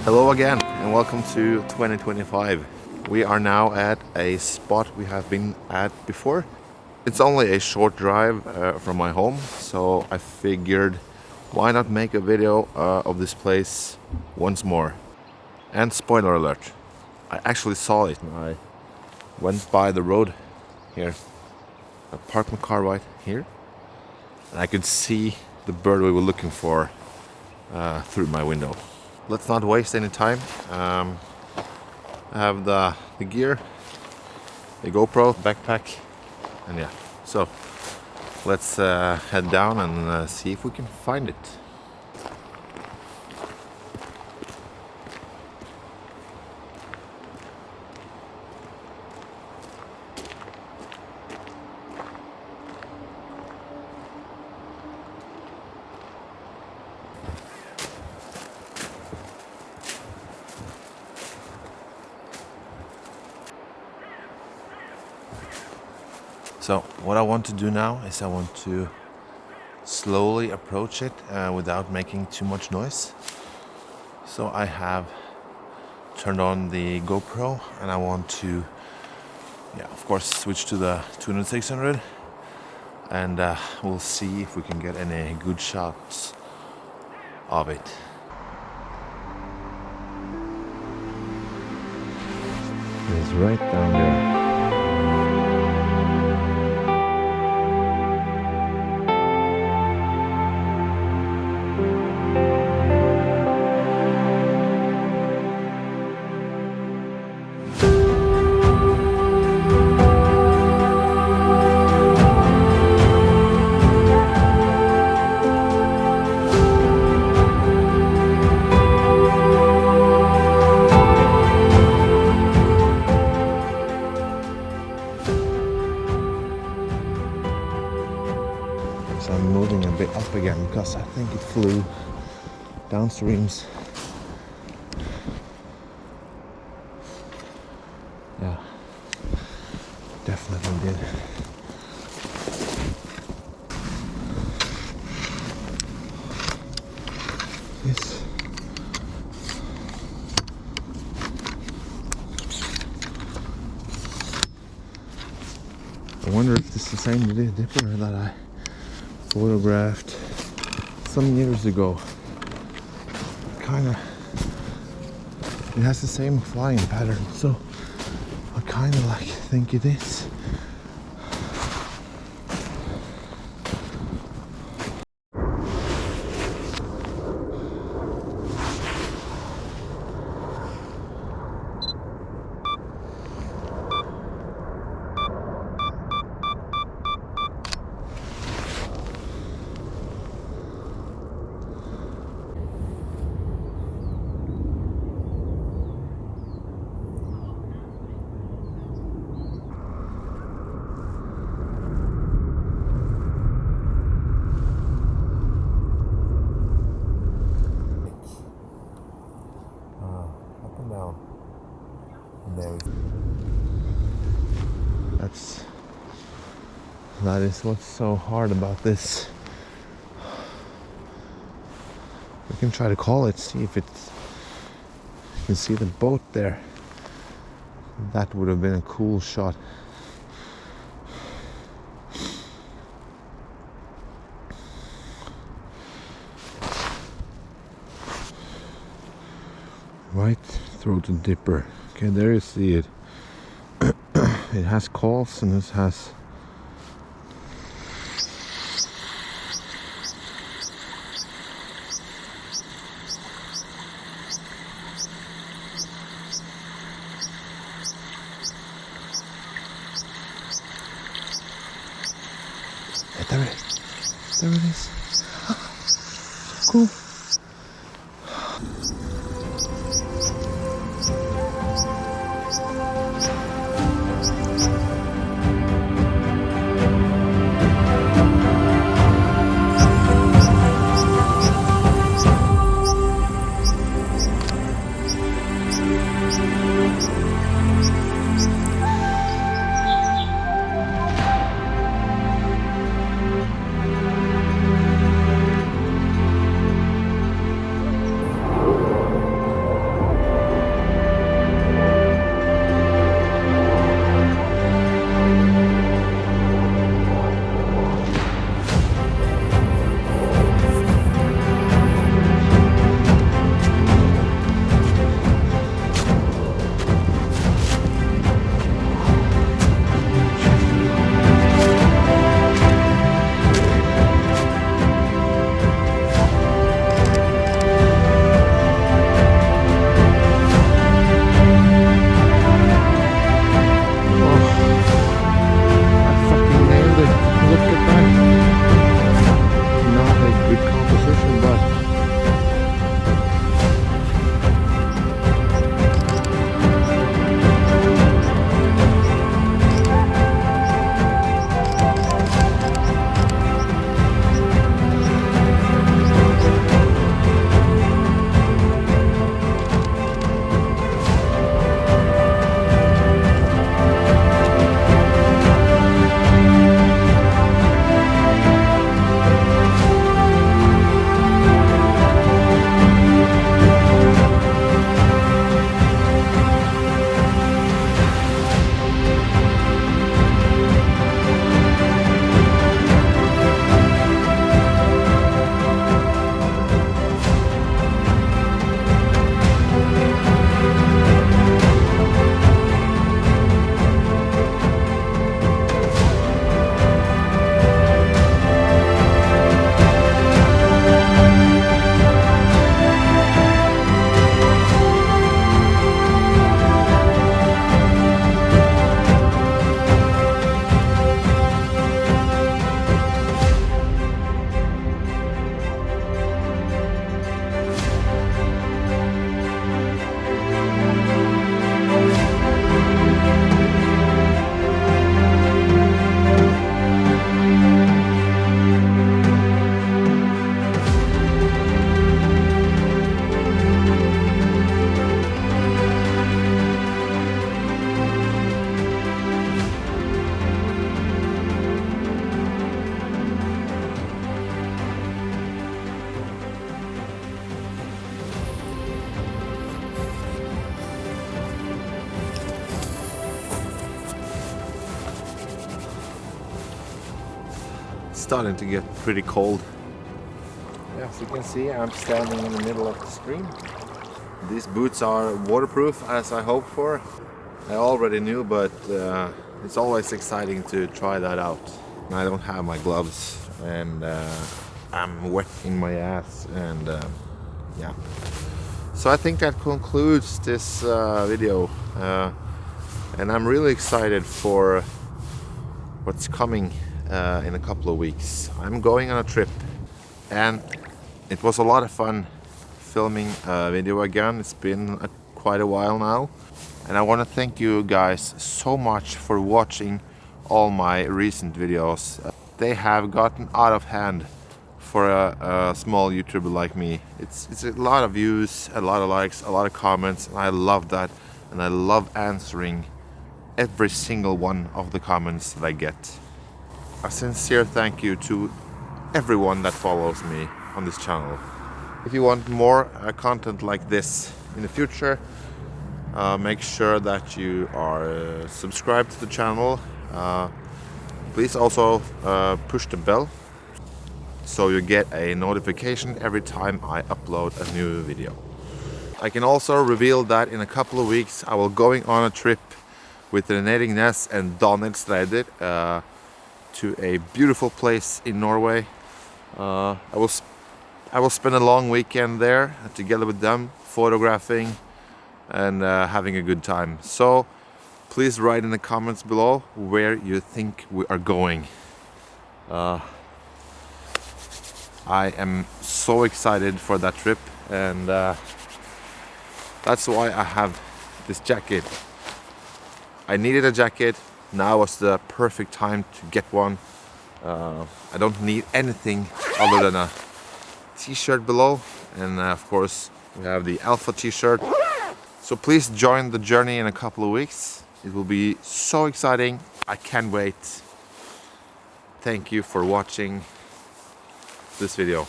Hello again and welcome to 2025. We are now at a spot we have been at before. It's only a short drive from my home, so I figured why not make a video of this place once more. And spoiler alert, I actually saw it when I went by the road here. I parked my car right here and I could see the bird we were looking for through my window. Let's not waste any time. I have the gear, the GoPro, backpack, and yeah. So let's head down and see if we can find it. So what I want to do now is I want to slowly approach it without making too much noise. So I have turned on the GoPro and I want to, of course, switch to the 200-600 and we'll see if we can get any good shots of it. It's right down there. So I'm moving a bit up again because I think it flew downstreams. Yeah, definitely did. This. I wonder if this is the same dipper that I photographed some years ago. It has the same flying pattern, so I kind of think it is. That is what's so hard about this. We can try to call it, see if it's. You can see the boat there. That would have been a cool shot. Right through the dipper. Okay, there you see it. It has calls and this has. There it is. Cool. starting to get pretty cold. Yeah, as you can see, I'm standing in the middle of the stream. These boots are waterproof, as I hoped for. I already knew, but it's always exciting to try that out. I don't have my gloves, and I'm wetting my ass, and yeah. So I think that concludes this video, and I'm really excited for what's coming in a couple of weeks. I'm going on a trip, and it was a lot of fun filming a video again. It's been quite a while now, and I want to thank you guys so much for watching all my recent videos. They have gotten out of hand for a small YouTuber like me. It's a lot of views, a lot of likes, a lot of comments, and I love that, and I love answering every single one of the comments that I get. A sincere thank you to everyone that follows me on this channel. If you want more content like this in the future, make sure that you are subscribed to the channel. Please also push the bell so you get a notification every time I upload a new video. I can also reveal that in a couple of weeks I will going on a trip with Renate Ness and Daniel Streider to a beautiful place in Norway. I will spend a long weekend there together with them, photographing and having a good time. So please write in the comments below where you think we are going. I am so excited for that trip, and that's why I have this jacket. I needed a jacket. Now was the perfect time to get one. I don't need anything other than a t-shirt below, and of course we have the Alpha t-shirt. So please join the journey in a couple of weeks. It will be so exciting. I can't wait. Thank you for watching this video.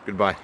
Goodbye.